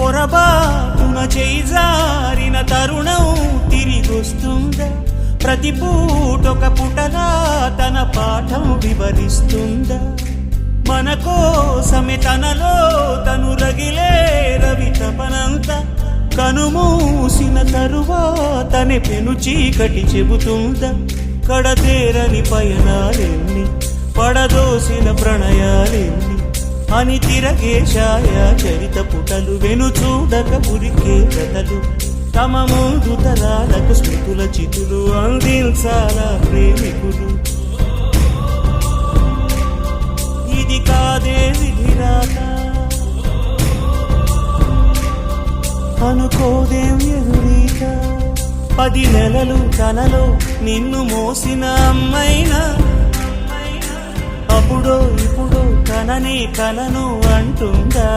పొరబాటున చేజారిన తరుణం తిరిగొస్తుందా? ప్రతి పూటొక పుటలా తన పాఠం వివరిస్తుందా? మన కోసమే తనలో తను రగిలే రవి తపనంతా కనుమూసిన తరువాతనే పెను చీకటి చెబుతుందా? కడతేరని పయనాలెన్ని, పడదోసిన ప్రణయాలెన్ని అని తిరగే ఛాయా చరిత పుటలు, వెను చూడక ఉరికే కథలు, తమ ముందు తరాలకు స్మృతుల చితులు అందించాలా ప్రేమికులు. ఇది కాదే విధిరాత, అనుకోదేం ఎదురీత. 10 నెలలు తనలో నిన్ను మోసిన అమ్మైనా అప్పుడో ఇప్పుడో కననే కలను అంటుందా?